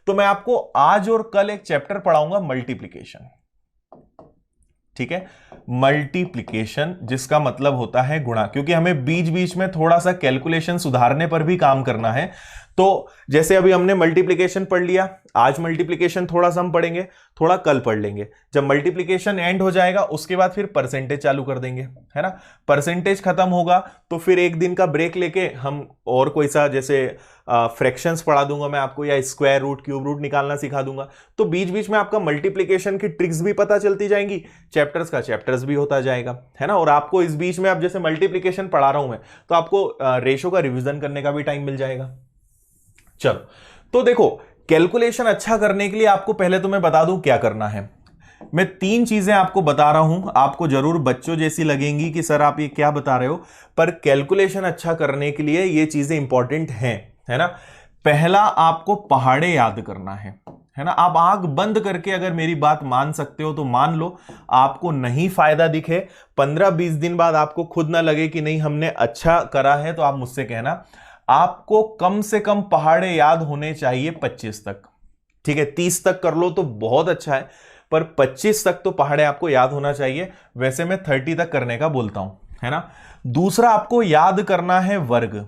तो मैं आपको आज और कल एक चैप्टर पढ़ाऊंगा मल्टीप्लिकेशन, ठीक है, मल्टीप्लिकेशन जिसका मतलब होता है गुणा, क्योंकि हमें बीच बीच में थोड़ा सा कैलकुलेशन सुधारने पर भी काम करना है। तो जैसे अभी हमने मल्टीप्लिकेशन पढ़ लिया, आज मल्टीप्लिकेशन थोड़ा सा हम पढ़ेंगे, थोड़ा कल पढ़ लेंगे। जब मल्टीप्लिकेशन एंड हो जाएगा उसके बाद फिर परसेंटेज चालू कर देंगे, है ना। परसेंटेज खत्म होगा तो फिर एक दिन का ब्रेक लेके हम और कोई सा जैसे फ्रैक्शंस पढ़ा दूंगा मैं आपको, या स्क्वायर रूट क्यूब रूट निकालना सिखा दूंगा। तो बीच बीच में आपका मल्टीप्लिकेशन की ट्रिक्स भी पता चलती जाएंगी, चैप्टर्स का चैप्टर्स भी होता जाएगा, है ना। और आपको इस बीच में अब जैसे मल्टीप्लिकेशन पढ़ा रहा हूं मैं, तो आपको रेशो का रिवीजन करने का भी टाइम मिल जाएगा। चलो, तो देखो कैलकुलेशन अच्छा करने के लिए आपको पहले तो मैं बता दूं क्या करना है। मैं 3 चीजें आपको बता रहा हूं, आपको जरूर बच्चों जैसी लगेंगी कि सर आप ये क्या बता रहे हो, पर कैलकुलेशन अच्छा करने के लिए ये चीजें इंपॉर्टेंट हैं, है ना। पहला, आपको पहाड़े याद करना है ना। आप आंख बंद करके अगर मेरी बात मान सकते हो तो मान लो। आपको नहीं फायदा दिखे, 15-20 दिन बाद आपको खुद ना लगे कि नहीं हमने अच्छा करा है, तो आप मुझसे कहना। आपको कम से कम पहाड़े याद होने चाहिए 25 तक, ठीक है। 30 तक कर लो तो बहुत अच्छा है, पर 25 तक तो पहाड़े आपको याद होना चाहिए। वैसे मैं 30 तक करने का बोलता हूं, है ना। दूसरा, आपको याद करना है वर्ग।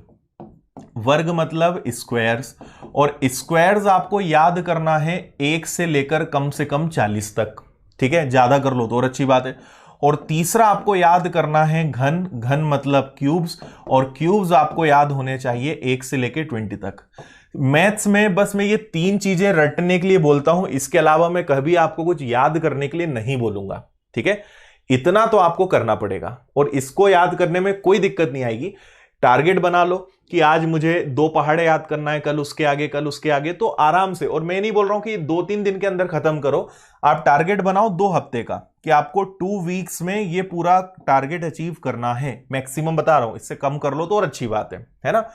वर्ग मतलब स्क्वायर्स, और स्क्वायर्स आपको याद करना है 1 से लेकर कम से कम 40 तक, ठीक है। ज्यादा कर लो तो और अच्छी बात है। और तीसरा, आपको याद करना है घन। घन मतलब क्यूब्स, और क्यूब्स आपको याद होने चाहिए 1 से लेकर 20 तक। मैथ्स में बस मैं ये 3 चीजें रटने के लिए बोलता हूं, इसके अलावा मैं कभी आपको कुछ याद करने के लिए नहीं बोलूंगा, ठीक है। इतना तो आपको करना पड़ेगा, और इसको याद करने में कोई दिक्कत नहीं आएगी। टारगेट बना लो कि आज मुझे 2 पहाड़े याद करना है, कल उसके आगे, कल उसके आगे, तो आराम से। और मैं नहीं बोल रहा हूं कि 2-3 दिन के अंदर खत्म करो, आप टारगेट बनाओ 2 हफ्ते का, कि आपको 2 वीक्स में ये पूरा टारगेट अचीव करना है। मैक्सिमम बता रहा हूं, इससे कम कर लो तो और अच्छी बात है ना।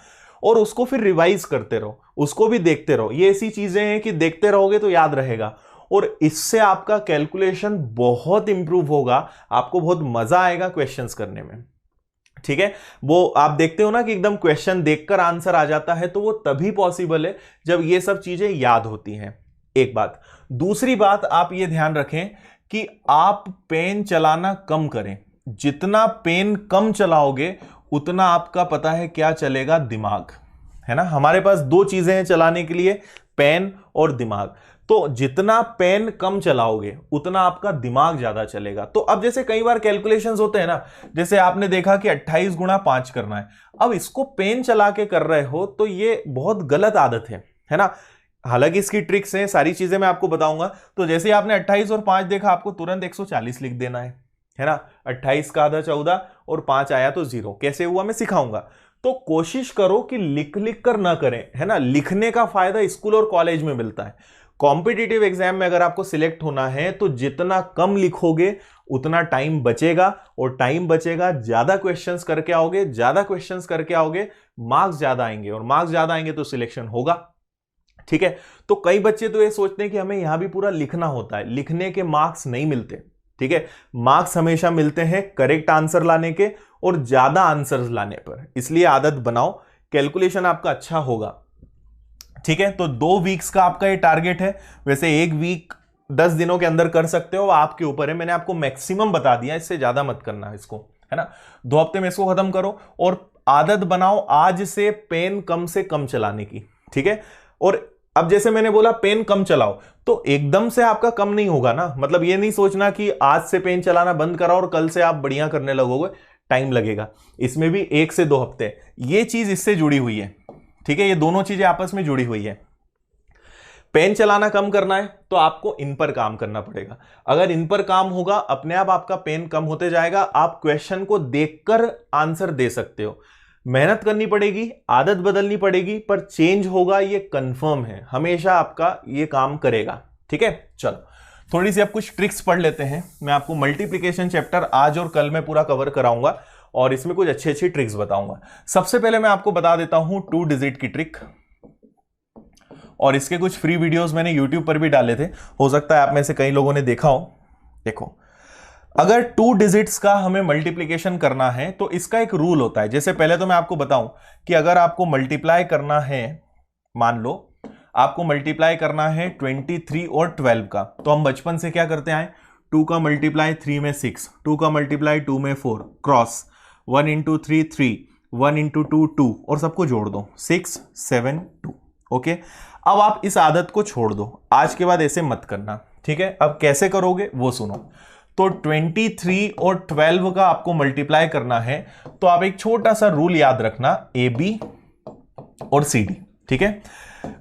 और उसको फिर रिवाइज करते रहो, उसको भी देखते रहो। ये ऐसी चीजें हैं कि देखते रहोगे तो याद रहेगा, और इससे आपका कैलकुलेशन बहुत इंप्रूव होगा, आपको बहुत मजा आएगा क्वेश्चंस करने में, ठीक है। वो आप देखते हो ना कि एकदम क्वेश्चन देखकर आंसर आ जाता है, तो वो तभी पॉसिबल है जब ये सब चीजें याद होती हैं। एक बात। दूसरी बात, आप ये ध्यान रखें कि आप पेन चलाना कम करें। जितना पेन कम चलाओगे उतना आपका पता है क्या चलेगा, दिमाग, है ना। हमारे पास 2 चीजें हैं चलाने के लिए, पेन और दिमाग। तो जितना पेन कम चलाओगे उतना आपका दिमाग ज्यादा चलेगा। तो अब जैसे कई बार कैलकुलेशंस होते हैं ना, जैसे आपने देखा कि 28 गुणा 5 करना है, अब इसको पेन चला के कर रहे हो तो ये बहुत गलत आदत है ना। हालांकि इसकी ट्रिक्स हैं, सारी चीजें मैं आपको बताऊंगा। तो जैसे आपने 28 और 5 देखा, आपको तुरंत 140 लिख देना है ना। 28 का आधा 14 और 5 आया तो 0, कैसे हुआ मैं सिखाऊंगा। तो कोशिश करो कि लिख लिख कर ना करें, है ना। लिखने का फायदा स्कूल और कॉलेज में मिलता है। कॉम्पिटिटिव एग्जाम में अगर आपको सिलेक्ट होना है तो जितना कम लिखोगे उतना टाइम बचेगा, और टाइम बचेगा, ज्यादा क्वेश्चंस करके आओगे, ज्यादा क्वेश्चंस करके आओगे, मार्क्स ज्यादा आएंगे, और मार्क्स ज्यादा आएंगे तो सिलेक्शन होगा, ठीक है। तो कई बच्चे तो ये सोचते हैं कि हमें यहां भी पूरा लिखना होता है, लिखने के मार्क्स नहीं मिलते, ठीक है। मार्क्स हमेशा मिलते हैं करेक्ट आंसर लाने के और ज्यादा आंसर्स लाने पर। इसलिए आदत बनाओ, कैलकुलेशन आपका अच्छा होगा, ठीक है। तो 2 वीक्स का आपका ये टारगेट है। वैसे 1 वीक 10 दिनों के अंदर कर सकते हो, आपके ऊपर है। मैंने आपको मैक्सिमम बता दिया, इससे ज्यादा मत करना इसको, है ना। 2 हफ्ते में इसको खत्म करो, और आदत बनाओ आज से पेन कम से कम चलाने की, ठीक है। और अब जैसे मैंने बोला पेन कम चलाओ, तो एकदम से आपका कम नहीं होगा ना। मतलब ये नहीं सोचना कि आज से पेन चलाना बंद करा और कल से आप बढ़िया करने लगोगे, टाइम लगेगा। इसमें भी 1 से 2 हफ्ते, ये चीज इससे जुड़ी हुई है, ठीक है। ये दोनों चीजें आपस में जुड़ी हुई है। पेन चलाना कम करना है तो आपको इन पर काम करना पड़ेगा। अगर इन पर काम होगा, अपने आप आपका पेन कम होते जाएगा। आप क्वेश्चन को देखकर आंसर दे सकते हो। मेहनत करनी पड़ेगी, आदत बदलनी पड़ेगी, पर चेंज होगा, ये कंफर्म है। हमेशा आपका ये काम करेगा, ठीक है। चलो, थोड़ी सी अब कुछ ट्रिक्स पढ़ लेते हैं। मैं आपको मल्टीप्लिकेशन चैप्टर आज और कल में पूरा कवर कराऊंगा, और इसमें कुछ अच्छी अच्छी ट्रिक्स बताऊंगा। सबसे पहले मैं आपको बता देता हूं 2 डिजिट की ट्रिक, और इसके कुछ फ्री वीडियोस मैंने YouTube पर भी डाले थे, हो सकता है आप में से कई लोगों ने देखा हो। देखो, अगर 2 डिजिट्स का हमें मल्टीप्लिकेशन करना है तो इसका एक रूल होता है। जैसे पहले तो मैं आपको बताऊं कि अगर आपको मल्टीप्लाई करना है, मान लो आपको मल्टीप्लाई करना है 23 और 12 का। तो हम बचपन से क्या करते आए, 2 का मल्टीप्लाई 3 में 6, 2 का मल्टीप्लाई 2 में 4, क्रॉस 1 इंटू 3 3, 1 इंटू 2 2 और सबको जोड़ दो 6 7 2। ओके, अब आप इस आदत को छोड़ दो, आज के बाद ऐसे मत करना, ठीक है। अब कैसे करोगे वो सुनो। तो 23 और 12 का आपको मल्टीप्लाई करना है, तो आप एक छोटा सा रूल याद रखना, ए बी और सी डी, ठीक है।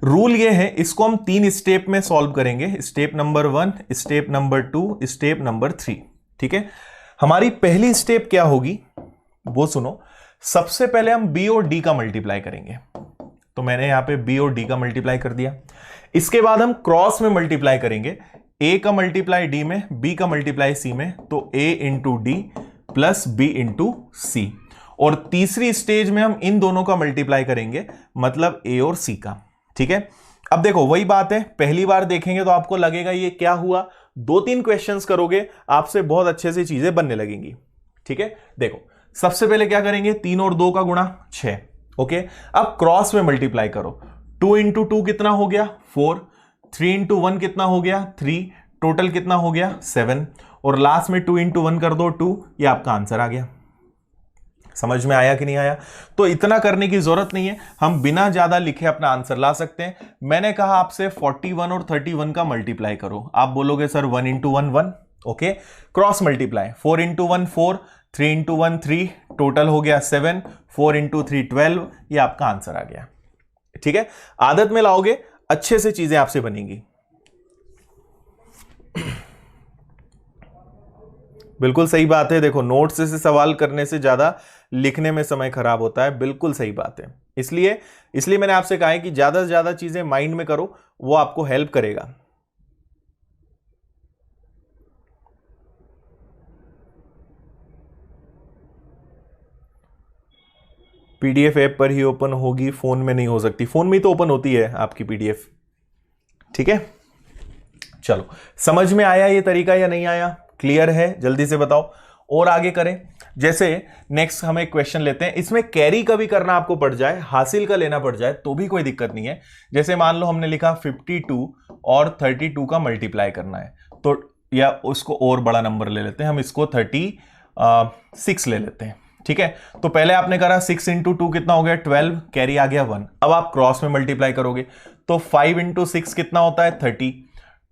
रूल ये है, इसको हम 3 स्टेप में सॉल्व करेंगे, step number 1, step number 2, step number 3, ठीक है। हमारी पहली स्टेप क्या होगी वो सुनो। सबसे पहले हम बी और डी का मल्टीप्लाई करेंगे, तो मैंने यहां पे बी और डी का मल्टीप्लाई कर दिया। इसके बाद हम क्रॉस में मल्टीप्लाई करेंगे, ए का मल्टीप्लाई डी में, बी का मल्टीप्लाई सी में, तो A into D plus B into C. और तीसरी स्टेज में हम इन दोनों का मल्टीप्लाई करेंगे, मतलब ए और सी का, ठीक है। अब देखो वही बात है, पहली बार देखेंगे तो आपको लगेगा ये क्या हुआ, 2-3 क्वेश्चंस करोगे आपसे बहुत अच्छे से चीजें बनने लगेंगी, ठीक है। देखो सबसे पहले क्या करेंगे, 3 और 2 का गुणा 6, ओके। अब क्रॉस में मल्टीप्लाई करो, 2 इंटू 2 कितना हो गया 4, 3 इंटू 1 कितना हो गया 3, टोटल कितना हो गया 7, और लास्ट में 2 इंटू 1 कर दो 2, ये आपका आंसर आ गया। समझ में आया कि नहीं आया? तो इतना करने की जरूरत नहीं है, हम बिना ज्यादा लिखे अपना आंसर ला सकते हैं। मैंने कहा आपसे 41 और 31 का मल्टीप्लाई करो, आप बोलोगे sir 1 into 1 1, okay. Cross multiply 4 into 1 4, 3 into 1 3, total हो गया 7, 4 इंटू 3 12, ये आपका आंसर आ गया, ठीक है। आदत में लाओगे अच्छे से चीजें आपसे बनेंगी। बिल्कुल सही बात है, देखो नोट्स से सवाल करने से ज्यादा लिखने में समय खराब होता है, बिल्कुल सही बात है। इसलिए मैंने आपसे कहा है कि ज्यादा से ज्यादा चीजें माइंड में करो, वो आपको हेल्प करेगा। पीडीएफ ऐप पर ही ओपन होगी, फोन में नहीं हो सकती। फोन में ही तो ओपन होती है आपकी पीडीएफ, ठीक है। चलो समझ में आया ये तरीका या नहीं आया, क्लियर है? जल्दी से बताओ और आगे करें। जैसे नेक्स्ट हम एक क्वेश्चन लेते हैं, इसमें कैरी का भी करना आपको पड़ जाए, हासिल का लेना पड़ जाए तो भी कोई दिक्कत नहीं है। जैसे मान लो हमने लिखा 52 और 32 का मल्टीप्लाई करना है, तो या उसको और बड़ा नंबर ले लेते हैं, हम इसको 36 ले लेते हैं, ठीक है। तो पहले आपने करा 6 इंटू 2 कितना हो गया 12, कैरी आ गया 1। अब आप क्रॉस में मल्टीप्लाई करोगे तो 5 इंटू 6 कितना होता है 30,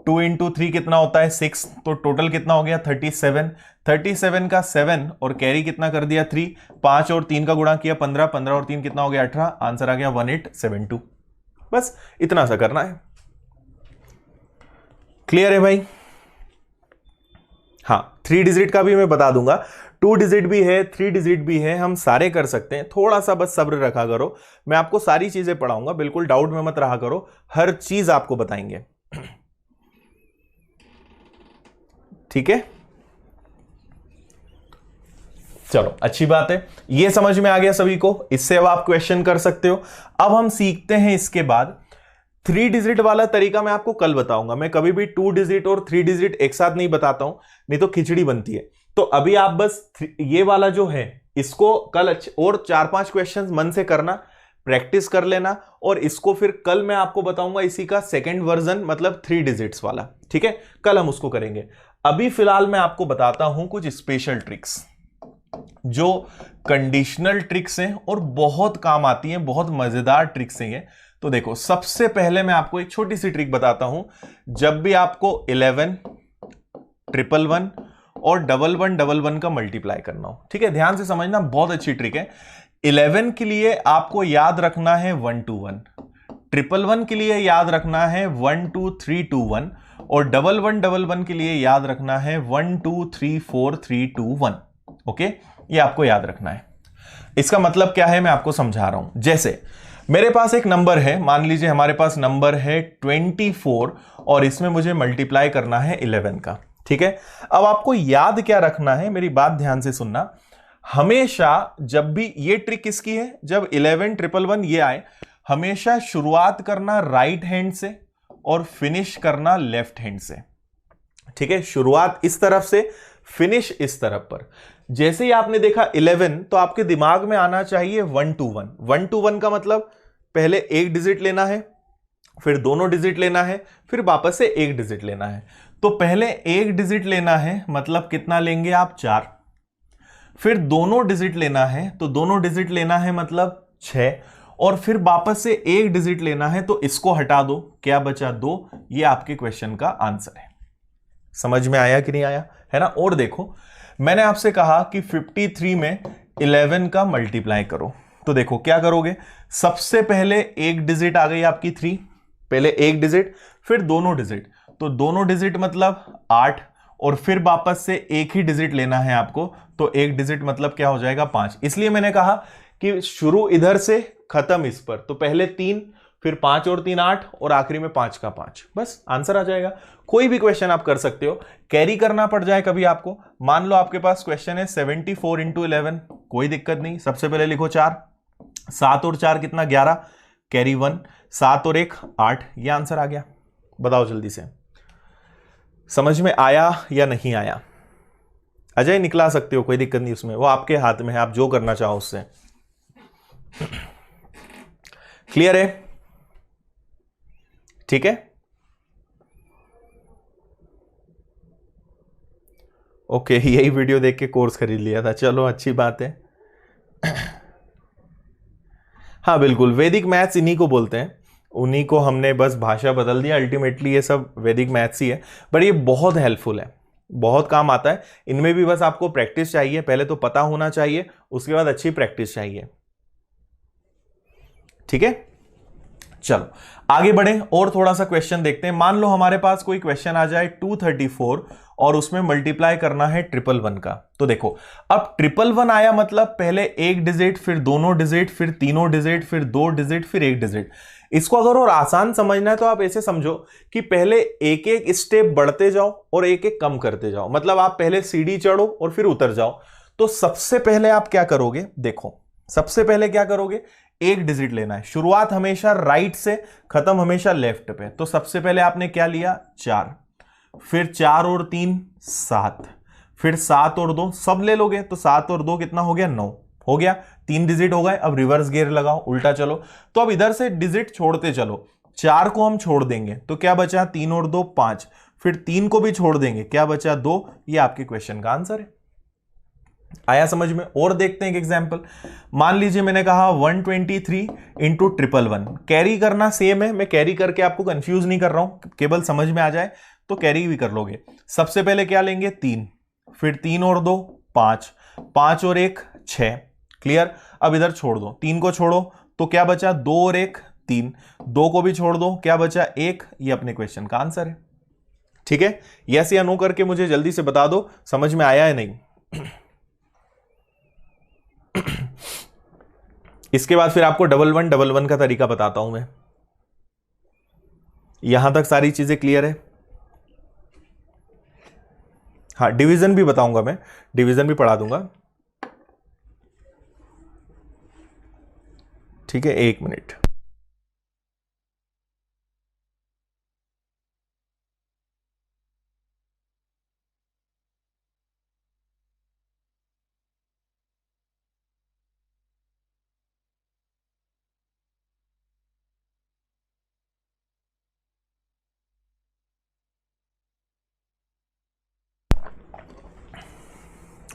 2 इंटू 3 कितना होता है 6, तो टोटल कितना हो गया 37, 37 का 7 और कैरी कितना कर दिया 3, 5 और 3 का गुणा किया 15, 15 और 3 कितना हो गया 18, आंसर आ गया 1872। बस इतना सा करना है। क्लियर है भाई? हाँ, 3 डिजिट का भी मैं बता दूंगा, 2 डिजिट भी है, 3 डिजिट भी है, हम सारे कर सकते हैं। थोड़ा सा बस सब्र रखा करो, मैं आपको सारी चीजें पढ़ाऊंगा, बिल्कुल डाउट में मत रहा करो, हर चीज आपको बताएंगे, ठीक है। चलो अच्छी बात है, ये समझ में आ गया सभी को, इससे अब आप क्वेश्चन कर सकते हो। अब हम सीखते हैं इसके बाद 3 डिजिट वाला तरीका, मैं आपको कल बताऊंगा। मैं कभी भी 2 डिजिट और 3 डिजिट एक साथ नहीं बताता हूं, नहीं तो खिचड़ी बनती है। तो अभी आप बस ये वाला जो है इसको कल और 4-5 क्वेश्चंस मन से करना, प्रैक्टिस कर लेना, और इसको फिर कल मैं आपको बताऊंगा इसी का सेकंड वर्जन, मतलब 3 डिजिट्स वाला, ठीक है। कल हम उसको करेंगे। अभी फिलहाल मैं आपको बताता हूं कुछ स्पेशल ट्रिक्स जो कंडीशनल ट्रिक्स हैं और बहुत काम आती हैं, बहुत मजेदार ट्रिक्स हैं ये। तो देखो सबसे पहले मैं आपको एक छोटी सी ट्रिक बताता हूं। जब भी आपको 11, 111 और 1111 का मल्टीप्लाई करना हो, ठीक है, ध्यान से समझना, बहुत अच्छी ट्रिक है। 11 के लिए आपको याद रखना है 1 2 1, 111 के लिए याद रखना है 1 2 3 2 1, और 1111 के लिए याद रखना है 1 2 3 4 3 2 1। ओके, ये आपको याद रखना है। इसका मतलब क्या है मैं आपको समझा रहा हूं। जैसे मेरे पास एक नंबर है, मान लीजिए हमारे पास नंबर है 24 और इसमें मुझे मल्टीप्लाई करना है 11 का, ठीक है। अब आपको याद क्या रखना है, मेरी बात ध्यान से सुनना। हमेशा जब भी ये ट्रिक किसकी है, जब 11 111 ये आए, हमेशा शुरुआत करना राइट हैंड से और फिनिश करना लेफ्ट हैंड से, ठीक है। शुरुआत इस तरफ से, फिनिश इस तरफ पर। जैसे ही आपने देखा 11 तो आपके दिमाग में आना चाहिए 1 2 1। 1 2 1 का मतलब पहले एक डिजिट लेना है, फिर दोनों डिजिट लेना है, फिर वापस से एक डिजिट लेना है। तो पहले एक डिजिट लेना है, मतलब कितना लेंगे आप 4। फिर दोनों डिजिट लेना है, तो दोनों डिजिट लेना है मतलब 6, और फिर वापस से एक डिजिट लेना है, तो इसको हटा दो, क्या बचा 2। ये आपके क्वेश्चन का आंसर है। समझ में आया कि नहीं आया, है ना। और देखो, मैंने आपसे कहा कि 53 में 11 का मल्टीप्लाई करो, तो देखो क्या करोगे। सबसे पहले एक डिजिट आ गई आपकी 3, पहले एक डिजिट, फिर दोनों डिजिट, तो दोनों डिजिट मतलब 8, और फिर वापस से एक ही डिजिट लेना है आपको, तो एक डिजिट मतलब क्या हो जाएगा 5। इसलिए मैंने कहा कि शुरू इधर से खत्म इस पर, तो पहले 3, फिर 5 और 3 8, और आखिरी में 5 का 5, बस आंसर आ जाएगा। कोई भी क्वेश्चन आप कर सकते हो, कैरी करना पड़ जाए कभी आपको, मान लो आपके पास क्वेश्चन है 74 इंटू 11, कोई दिक्कत नहीं। सबसे पहले लिखो 4, 7 और 4 कितना 11, कैरी 1, 7 और 1 8, ये आंसर आ गया। बताओ जल्दी से, समझ में आया या नहीं आया। अजय निकला सकते हो, कोई दिक्कत नहीं उसमें, वो आपके हाथ में है, आप जो करना चाहो उससे। क्लियर है, ठीक है, ओके। यही वीडियो देख के कोर्स खरीद लिया था, चलो अच्छी बात है। हाँ बिल्कुल, वैदिक मैथ्स इन्हीं को बोलते हैं, उन्हीं को हमने बस भाषा बदल दिया, अल्टीमेटली ये सब वैदिक मैथ्स ही है। पर ये बहुत हेल्पफुल है, बहुत काम आता है। इनमें भी बस आपको प्रैक्टिस चाहिए, पहले तो पता होना चाहिए, उसके बाद अच्छी प्रैक्टिस चाहिए, ठीक है। चलो आगे बढ़े और थोड़ा सा क्वेश्चन देखते हैं। मान लो हमारे पास कोई क्वेश्चन आ जाए 234 और उसमें मल्टीप्लाई करना है 111 का। तो देखो, अब 111 आया मतलब पहले एक डिजिट, फिर दोनों डिजिट, फिर तीनों डिजिट, फिर 2 डिजिट, फिर 1 डिजिट। इसको अगर और आसान समझना है तो आप ऐसे समझो कि पहले एक एक स्टेप बढ़ते जाओ और एक एक कम करते जाओ, मतलब आप पहले सीढ़ी चढ़ो और फिर उतर जाओ। तो सबसे पहले आप क्या करोगे, देखो सबसे पहले क्या करोगे, एक डिजिट लेना है। शुरुआत हमेशा राइट से, खत्म हमेशा लेफ्ट पे। तो सबसे पहले आपने क्या लिया 4, फिर 4 और 3 7, फिर 7 और 2 सब ले लोगे, तो 7 और 2 कितना हो गया 9 हो गया, 3 डिजिट हो गए। अब रिवर्स गियर लगाओ, उल्टा चलो। तो अब इधर से डिजिट छोड़ते चलो, 4 को हम छोड़ देंगे तो क्या बचा 3 और 2 5, फिर 3 को भी छोड़ देंगे, क्या बचा 2। ये आपके क्वेश्चन का आंसर है। आया समझ में। और देखते हैं एक एग्जांपल। मान लीजिए मैंने कहा 123 इंटू 111, कैरी करना सेम है, मैं कैरी करके आपको कंफ्यूज नहीं कर रहा हूं, केवल समझ में आ जाए तो कैरी भी कर लोगे। सबसे पहले क्या लेंगे 3, फिर 3 और 2 5, 5 और 1 6, क्लियर। अब इधर छोड़ दो, 3 को छोड़ो तो क्या बचा 2 और 1 3, 2 को भी छोड़ दो, क्या बचा 1। ये अपने क्वेश्चन का आंसर है, ठीक है। यस या नो करके मुझे जल्दी से बता दो समझ में आया है नहीं। इसके बाद फिर आपको 1111 का तरीका बताता हूं मैं। यहां तक सारी चीजें क्लियर है। हाँ डिवीजन भी बताऊंगा मैं, डिवीजन भी पढ़ा दूंगा, ठीक है। 1 मिनट।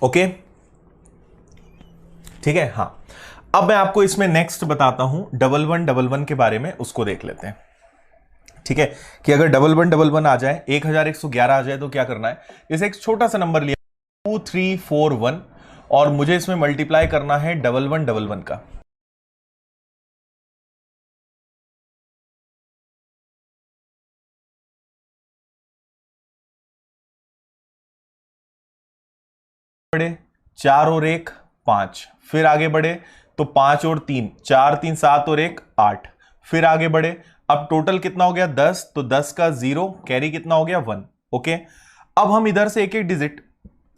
ओके ठीक है। हाँ अब मैं आपको इसमें नेक्स्ट बताता हूं 1111 के बारे में, उसको देख लेते हैं, ठीक है। कि अगर 1111 आ जाए, 1111 आ जाए तो क्या करना है। जैसे एक छोटा सा नंबर लिया 2341 और मुझे इसमें मल्टीप्लाई करना है 1111 का। बढ़े 4 और 1 5, फिर आगे बढ़े तो 5 और 3 4 3 7 और 1 8, फिर आगे बढ़े। अब टोटल कितना हो गया 10, तो 10 का 0, कैरी कितना हो गया 1। ओके, अब हम इधर से एक एक डिजिट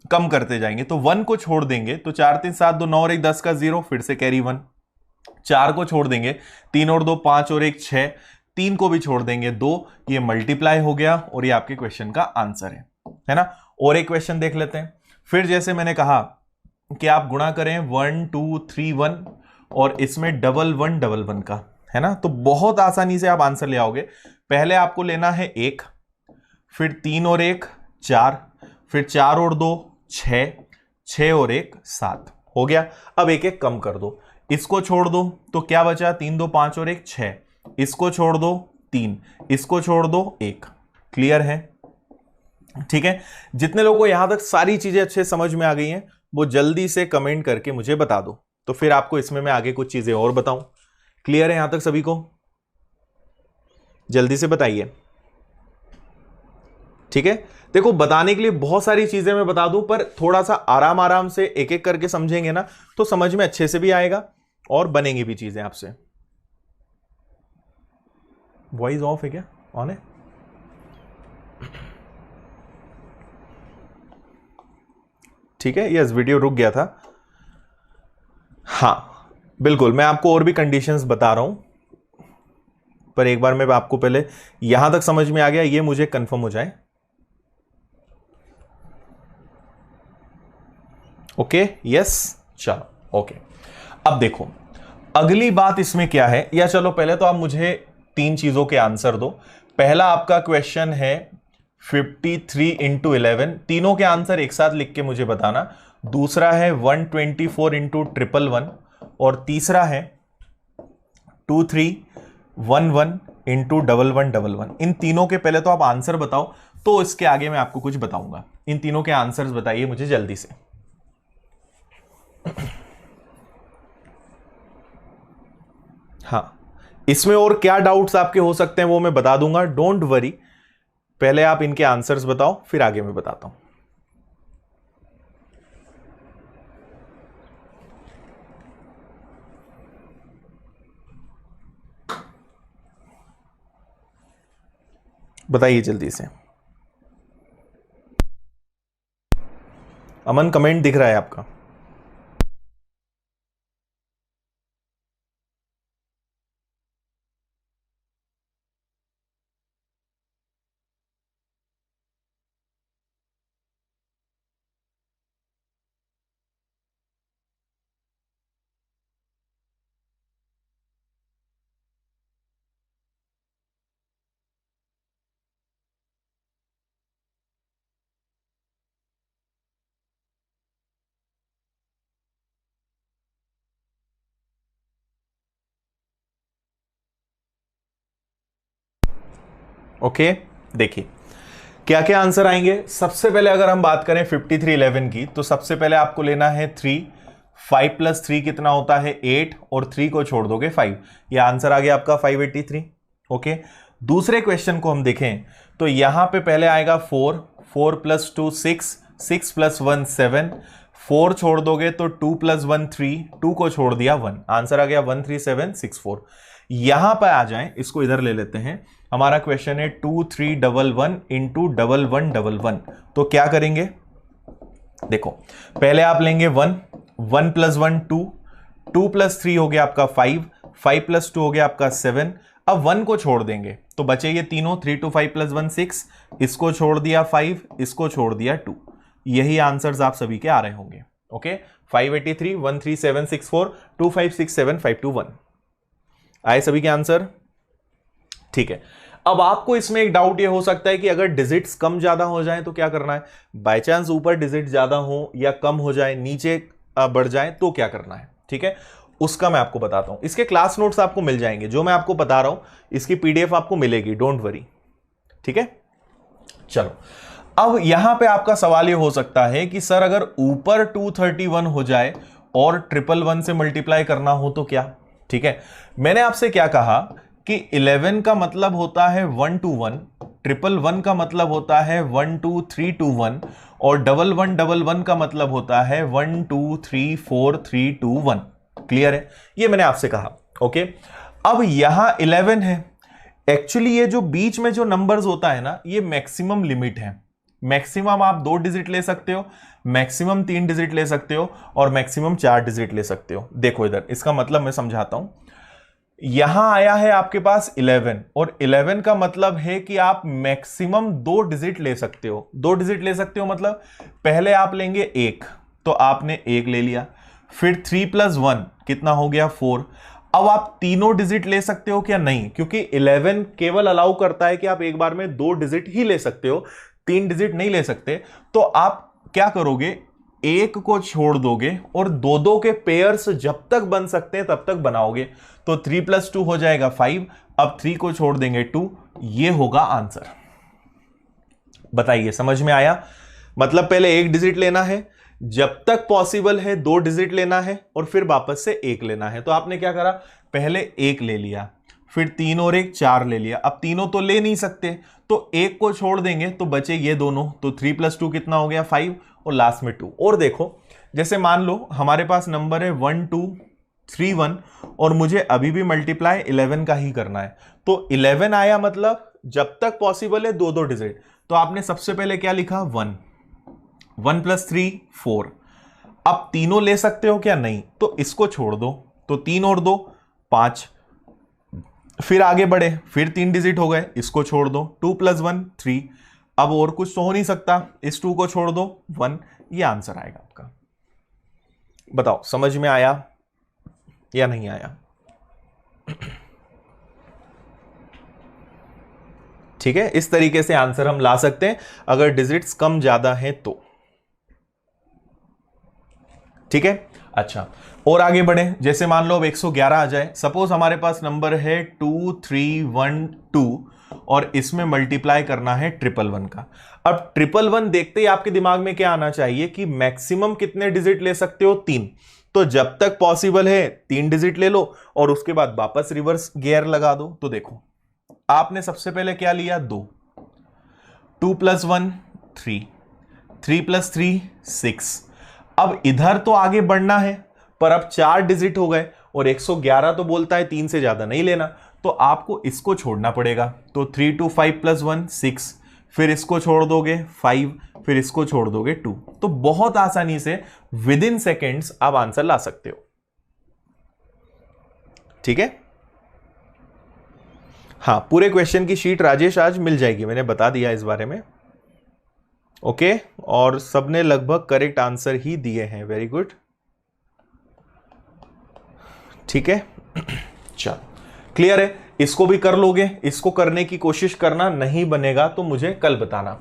कम करते जाएंगे, तो 1 को छोड़ देंगे तो 4 3 7 2 9 और 1 10 का 0, फिर से कैरी 1। 4 को छोड़ देंगे, 3 और 2 5 और 1 6, 3 को भी छोड़ देंगे 2, ये मल्टीप्लाई हो गया और ये आपके क्वेश्चन का आंसर है ना। और एक क्वेश्चन देख लेते हैं। फिर जैसे मैंने कहा कि आप गुणा करें 1 2 3 1 और इसमें 1111 का, है ना। तो बहुत आसानी से आप आंसर ले आओगे। पहले आपको लेना है 1, फिर 3 और 1 4, फिर 4 और 2 6, 6 और 1 7 हो गया। अब एक एक कम कर दो, इसको छोड़ दो तो क्या बचा, 3 2 5 और 1 6, इसको छोड़ दो 3, इसको छोड़ दो 1। क्लियर है? ठीक है। जितने लोगों को यहां तक सारी चीजें अच्छे समझ में आ गई हैं वो जल्दी से कमेंट करके मुझे बता दो, तो फिर आपको इसमें मैं आगे कुछ चीजें और बताऊं। क्लियर है यहां तक सभी को? जल्दी से बताइए। ठीक है। देखो बताने के लिए बहुत सारी चीजें मैं बता दूं, पर थोड़ा सा आराम आराम से एक एक करके समझेंगे ना तो समझ में अच्छे से भी आएगा और बनेंगी भी चीजें आपसे। वॉइस ऑफ है क्या? ऑन है? ठीक है। यस, वीडियो रुक गया था। हाँ बिल्कुल, मैं आपको और भी कंडीशंस बता रहा हूं, पर एक बार मैं आपको पहले यहां तक समझ में आ गया ये मुझे कंफर्म हो जाए। ओके यस, चलो ओके। अब देखो अगली बात इसमें क्या है, या चलो पहले तो आप मुझे 3 चीजों के आंसर दो। पहला आपका क्वेश्चन है 53 इंटू 11, तीनों के आंसर एक साथ लिख के मुझे बताना। दूसरा है 124 इंटू 111, और तीसरा है 2311 इंटू 1111। इन तीनों के पहले तो आप आंसर बताओ, तो इसके आगे मैं आपको कुछ बताऊंगा। इन तीनों के आंसर्स बताइए मुझे जल्दी से। हाँ, इसमें और क्या डाउट्स आपके हो सकते हैं वो मैं बता दूंगा, डोंट वरी। पहले आप इनके आंसर्स बताओ, फिर आगे मैं बताता हूं। बताइए जल्दी से। अमन कमेंट दिख रहा है आपका? ओके देखिए क्या क्या आंसर आएंगे। सबसे पहले अगर हम बात करें 5311 की, तो सबसे पहले आपको लेना है 3, 5 प्लस 3 कितना होता है 8, और 3 को छोड़ दोगे 5। यह आंसर आ गया आपका 583। ओके, दूसरे क्वेश्चन को हम देखें तो यहां पे पहले आएगा 4, 4 प्लस 2 6, 6 प्लस 1 7, 4 छोड़ दोगे तो 2 प्लस 1 3, 2 को छोड़ दिया 1, आंसर आ गया 13764। यहां पर आ जाएं, इसको इधर ले लेते हैं। हमारा क्वेश्चन है 2311 इंटू 1111, तो क्या करेंगे देखो, पहले आप लेंगे 1, 1 प्लस 1 2, 2 प्लस 3 हो गया आपका 5, 5 प्लस 2 हो गया आपका 7। अब 1 को छोड़ देंगे तो बचे ये तीनों, 3 2 5 प्लस 1 6, इसको छोड़ दिया 5, इसको छोड़ दिया 2। यही आंसर्स आप सभी के आ रहे होंगे। ओके, 583 13764 2567 521 आए सभी के आंसर। ठीक है, अब आपको इसमें एक डाउट ये हो सकता है कि अगर डिजिट्स कम ज्यादा हो जाए तो क्या करना है, बाय चांस ऊपर डिजिट ज्यादा हो या कम हो जाए, नीचे बढ़ जाए तो क्या करना है। ठीक है, उसका मैं आपको बताता हूं। इसके क्लास नोट्स आपको मिल जाएंगे, जो मैं आपको बता रहा हूं इसकी पीडीएफ आपको मिलेगी, डोंट वरी। ठीक है, चलो अब यहां पे आपका सवाल ये हो सकता है कि सर अगर ऊपर 231 हो जाए और 111 से मल्टीप्लाई करना हो तो क्या। ठीक है, मैंने आपसे क्या कहा कि 11 का मतलब होता है 1 to 1, 111 का मतलब होता है 1 2 3 to 1, और 1111 का मतलब होता है 1 2 3 4 3 2 1। क्लियर है, ये मैंने आपसे कहा। ओके, अब यहां 11 है, एक्चुअली ये जो बीच में जो नंबर्स होता है ना, ये मैक्सिमम लिमिट है। मैक्सिमम आप 2 डिजिट ले सकते हो, मैक्सिमम 3 डिजिट ले सकते हो, और मैक्सिमम 4 डिजिट ले सकते हो। देखो इधर, इसका मतलब मैं समझाता हूं। यहां आया है आपके पास 11, और 11 का मतलब है कि आप मैक्सिमम 2 डिजिट ले सकते हो। 2 डिजिट ले सकते हो मतलब पहले आप लेंगे 1, तो आपने 1 ले लिया, फिर 3 प्लस 1 कितना हो गया 4। अब आप तीनों डिजिट ले सकते हो क्या? नहीं, क्योंकि 11 केवल अलाउ करता है कि आप एक बार में 2 डिजिट ही ले सकते हो, 3 डिजिट नहीं ले सकते। तो आप क्या करोगे, एक को छोड़ दोगे और दो दो के पेयर्स जब तक बन सकते हैं तब तक बनाओगे। तो 3 + 2 हो जाएगा 5। अब 3 को छोड़ देंगे 2। ये होगा आंसर। बताइए, समझ में आया? मतलब पहले एक डिजिट लेना है, जब तक पॉसिबल है 2 डिजिट लेना है और फिर वापस से 1 लेना है। तो आपने क्या करा, पहले 1 ले लिया, फिर 3 और 1 4 ले लिया। अब तीनों तो ले नहीं सकते, तो 1 को छोड़ देंगे तो बचे ये दोनों। तो 3 + 2 कितना हो गया? 5, और लास्ट में 2। और देखो, जैसे मान लो हमारे पास नंबर है 1 2 3 1 और मुझे अभी भी मल्टीप्लाई 11 का ही करना है। तो 11 आया, मतलब जब तक पॉसिबल है 2 डिजिट। तो आपने सबसे पहले क्या लिखा? 1 + 3 4। अब तीनों ले सकते हो क्या? नहीं, तो इसको छोड़ दो। तो 3 और 2 5। फिर आगे बढ़े, फिर 3 डिजिट हो गए, इसको छोड़ दो। 2 + 1 3। अब और कुछ तो हो नहीं सकता, इस 2 को छोड़ दो 1। ये आंसर आएगा आपका। बताओ, समझ में आया या नहीं आया? ठीक है, इस तरीके से आंसर हम ला सकते हैं अगर डिजिट्स कम ज्यादा हैं तो। ठीक है, अच्छा, और आगे बढ़े। जैसे मान लो अब 111 आ जाए। सपोज हमारे पास नंबर है 2 3 1 2 और इसमें मल्टीप्लाई करना है 111 का। अब 111 देखते ही आपके दिमाग में क्या आना चाहिए कि मैक्सिमम कितने डिजिट ले सकते हो? 3। तो जब तक पॉसिबल है 3 डिजिट ले लो और उसके बाद वापस रिवर्स गियर लगा दो। तो देखो, आपने सबसे पहले क्या लिया? 2 2 + 1 3 3 + 3 6। अब इधर तो आगे बढ़ना है, पर अब 4 डिजिट हो गए और 111 तो बोलता है 3 से ज्यादा नहीं लेना, तो आपको इसको छोड़ना पड़ेगा। तो 3 2 5 + 1 6, फिर इसको छोड़ दोगे 5, फिर इसको छोड़ दोगे 2। तो बहुत आसानी से विद इन सेकेंड्स आप आंसर ला सकते हो। ठीक है, हाँ, पूरे क्वेश्चन की शीट राजेश आज मिल जाएगी, मैंने बता दिया इस बारे में। ओके, और सबने लगभग करेक्ट आंसर ही दिए हैं, वेरी गुड। ठीक है, चलो, क्लियर है? इसको भी कर लोगे, इसको करने की कोशिश करना, नहीं बनेगा तो मुझे कल बताना।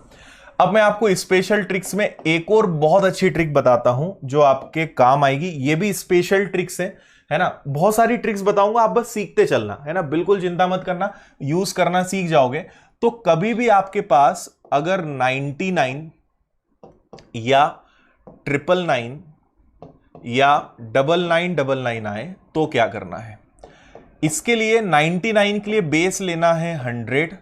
अब मैं आपको स्पेशल ट्रिक्स में एक और बहुत अच्छी ट्रिक बताता हूं जो आपके काम आएगी। ये भी स्पेशल ट्रिक्स है ना। बहुत सारी ट्रिक्स बताऊंगा, आप बस सीखते चलना, है ना, बिल्कुल चिंता मत करना, यूज करना सीख जाओगे। तो कभी भी आपके पास अगर 99 या 999 या 9999 आए तो क्या करना है? इसके लिए 99 के लिए बेस लेना है 100,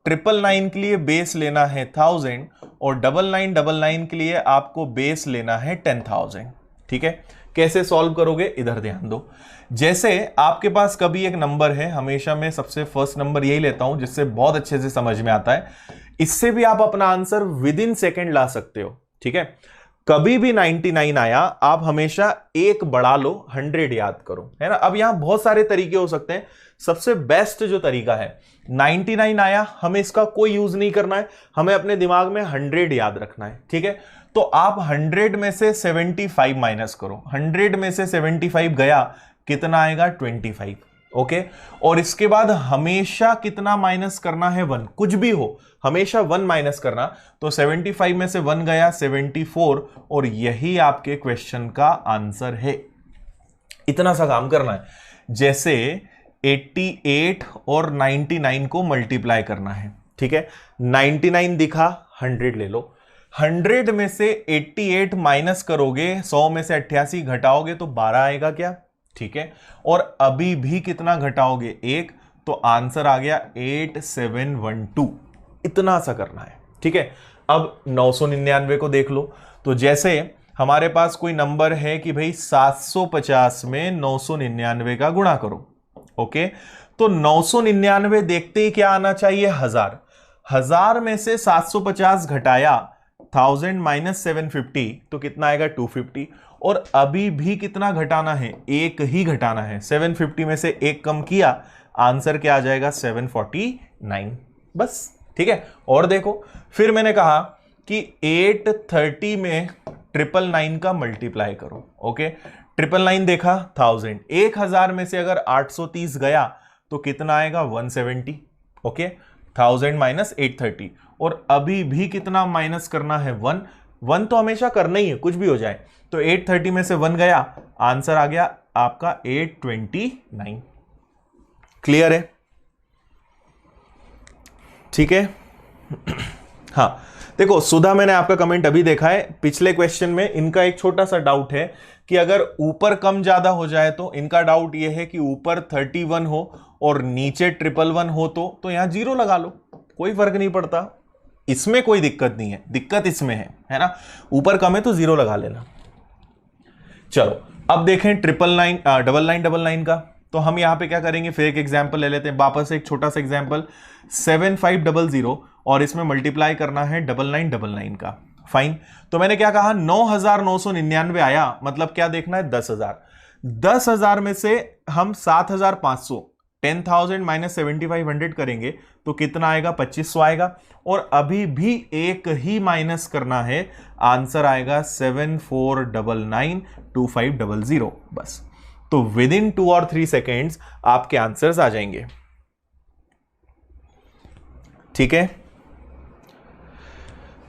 999 के लिए बेस लेना है 1000 और 9999 के लिए आपको बेस लेना है 10,000। ठीक है, कैसे सॉल्व करोगे? इधर ध्यान दो। जैसे आपके पास कभी एक नंबर है, हमेशा मैं सबसे फर्स्ट नंबर यही लेता हूं जिससे बहुत अच्छे से समझ में आता है। इससे भी आप अपना आंसर विद इन सेकेंड ला सकते हो। ठीक है, कभी भी 99 आया, आप हमेशा एक बढ़ा लो, 100 याद करो, है ना। अब यहां बहुत सारे तरीके हो सकते हैं, सबसे बेस्ट जो तरीका है, 99 आया, हमें इसका कोई यूज नहीं करना है, हमें अपने दिमाग में 100 याद रखना है। ठीक है, तो आप 100 में से 75 माइनस करो। 100 में से 75 गया, कितना आएगा? 25। ओके, और इसके बाद हमेशा कितना माइनस करना है? 1। कुछ भी हो, हमेशा 1 माइनस करना। तो 75 में से 1 गया 74, और यही आपके क्वेश्चन का आंसर है। इतना सा काम करना है। जैसे 88 और 99 को मल्टीप्लाई करना है। ठीक है, 99 दिखा, 100 ले लो। 100 में से 88 माइनस करोगे, 100 में से 88 घटाओगे तो 12 आएगा क्या? ठीक है, और अभी भी कितना घटाओगे? 1, तो आंसर आ गया 8712। इतना सा करना है। ठीक है, अब 999 को देख लो। तो जैसे हमारे पास कोई नंबर है कि भाई 750 में 999 का गुणा करो। ओके, तो 999 देखते ही क्या आना चाहिए? 1000। 1000 में से 750 घटाया, 1000 माइनस 750, तो कितना आएगा? 250। और अभी भी कितना घटाना है? एक ही घटाना है। 750 में से एक कम किया, आंसर क्या आ जाएगा? 749। बस। ठीक है, और देखो, फिर मैंने कहा कि 830 में 999 का मल्टीप्लाई करो। ओके, 999 देखा 1000, 1000 में से अगर 830 गया तो कितना आएगा 170। ओके, 1000 माइनस 830, और अभी भी कितना माइनस करना है 1 तो हमेशा करना ही है, कुछ भी हो जाए। तो 830 में से 1 गया, आंसर आ गया आपका 829। क्लियर है? ठीक है। हाँ देखो सुधा, मैंने आपका कमेंट अभी देखा है, पिछले क्वेश्चन में इनका एक छोटा सा डाउट है कि अगर ऊपर कम ज्यादा हो जाए, तो इनका डाउट यह है कि ऊपर 31 हो और नीचे 111 हो तो यहां 0 लगा लो, कोई फर्क नहीं पड़ता, इसमें कोई दिक्कत नहीं है, दिक्कत इसमें है ना, ऊपर कम है तो 0 लगा लेना। चलो अब देखें 999 का, तो हम यहां पे क्या करेंगे, फिर एक एग्जांपल ले लेते हैं, वापस एक छोटा सा एग्जांपल, 7500 और इसमें मल्टीप्लाई करना है 9999 का। फाइन, तो मैंने क्या कहा 9999 आया, मतलब क्या देखना है 10,000, 10,000 में से हम 7,500, 10,000 माइनस 7,500 करेंगे तो कितना आएगा 2500 आएगा, और अभी भी एक ही माइनस करना है, आंसर आएगा 74992500 बस। तो विद इन 2 और 3 सेकेंड्स आपके आंसर्स आ जाएंगे। ठीक है,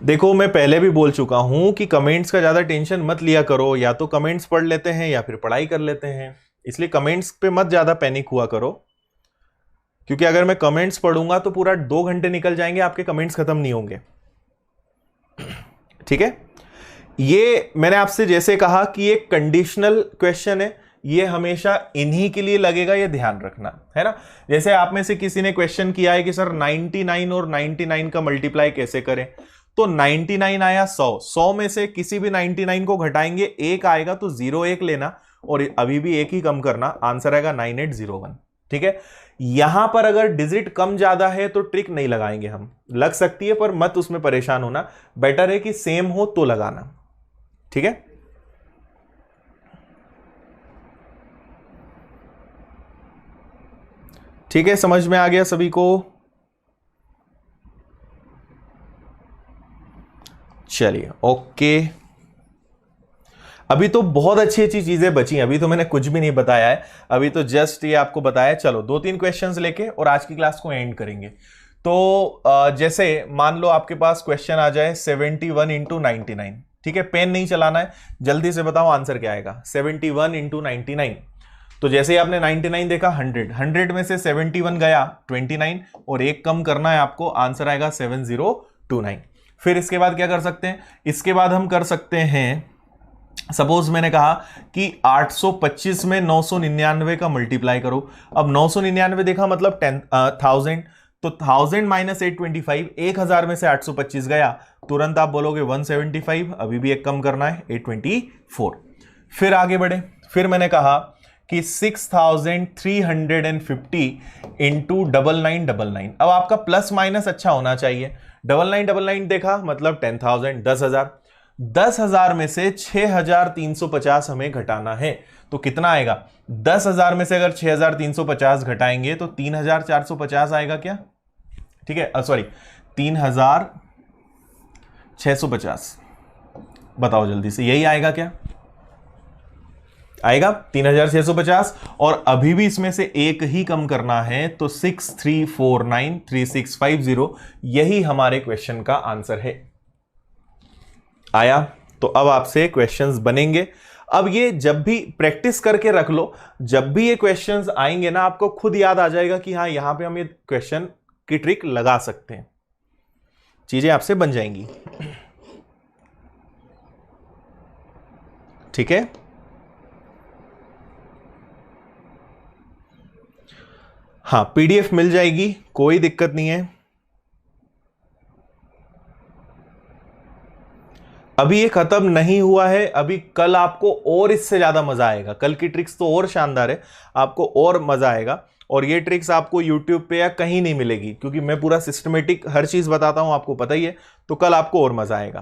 देखो मैं पहले भी बोल चुका हूं कि कमेंट्स का ज्यादा टेंशन मत लिया करो, या तो कमेंट्स पढ़ लेते हैं या फिर पढ़ाई कर लेते हैं, इसलिए कमेंट्स पे मत ज्यादा पैनिक हुआ करो, क्योंकि अगर मैं कमेंट्स पढ़ूंगा तो पूरा 2 घंटे निकल जाएंगे, आपके कमेंट्स खत्म नहीं होंगे। ठीक है, ये मैंने आपसे जैसे कहा कि ये कंडीशनल क्वेश्चन है, ये हमेशा इन्हीं के लिए लगेगा, ये ध्यान रखना है ना। जैसे आप में से किसी ने क्वेश्चन किया है कि सर 99 और 99 का मल्टीप्लाई कैसे करें, तो 99 आया 100 में से किसी भी 99 को घटाएंगे, एक आएगा तो 01 लेना, और अभी भी एक ही कम करना, आंसर आएगा 9801। ठीक है, यहां पर अगर डिजिट कम ज्यादा है तो ट्रिक नहीं लगाएंगे हम, लग सकती है पर मत उसमें परेशान होना, बेटर है कि सेम हो तो लगाना। ठीक है, ठीक है, समझ में आ गया सभी को? चलिए ओके, अभी तो बहुत अच्छी अच्छी चीजें बची, अभी तो मैंने कुछ भी नहीं बताया है, अभी तो जस्ट ये आपको बताया। चलो 2-3 क्वेश्चंस लेके और आज की क्लास को एंड करेंगे। तो जैसे मान लो आपके पास क्वेश्चन आ जाए 71 इंटू 99। ठीक है, पेन नहीं चलाना है, जल्दी से बताओ आंसर क्या आएगा। 71 इंटू 99, तो जैसे आपने 99 देखा 100 में से 71 गया 29, और एक कम करना है आपको, आंसर आएगा 7029। फिर इसके बाद क्या कर सकते हैं, इसके बाद हम कर सकते हैं, सपोज मैंने कहा कि 825 में 999 का मल्टीप्लाई करो। अब 999 देखा मतलब 1000, तो 1000 माइनस 825, 1000 में से 825 गया, तुरंत आप बोलोगे 175, अभी भी एक कम करना है 824। फिर आगे बढ़े, फिर मैंने कहा कि 6350 इंटू 9999। अब आपका प्लस माइनस अच्छा होना चाहिए, 9999 देखा मतलब 10,000, 10,000, 10,000 में से 6,350 हमें घटाना है, तो कितना आएगा 10,000 में से अगर 6,350 घटाएंगे तो 3,450 आएगा क्या? ठीक है, सॉरी 3,650, बताओ जल्दी से, यही आएगा क्या? आएगा 3,650, और अभी भी इसमें से एक ही कम करना है, तो 63493650 यही हमारे क्वेश्चन का आंसर है। आया? तो अब आपसे क्वेश्चंस बनेंगे। अब ये जब भी प्रैक्टिस करके रख लो, जब भी ये क्वेश्चंस आएंगे ना, आपको खुद याद आ जाएगा कि हाँ यहां पे हम ये क्वेश्चन की ट्रिक लगा सकते हैं, चीजें आपसे बन जाएंगी। ठीक है, हाँ पीडीएफ मिल जाएगी, कोई दिक्कत नहीं है। अभी ये खत्म नहीं हुआ है, अभी कल आपको और इससे ज्यादा मजा आएगा, कल की ट्रिक्स तो और शानदार है, आपको और मजा आएगा। और ये ट्रिक्स आपको यूट्यूब पे या कहीं नहीं मिलेगी, क्योंकि मैं पूरा सिस्टमेटिक हर चीज बताता हूं, आपको पता ही है, तो कल आपको और मजा आएगा।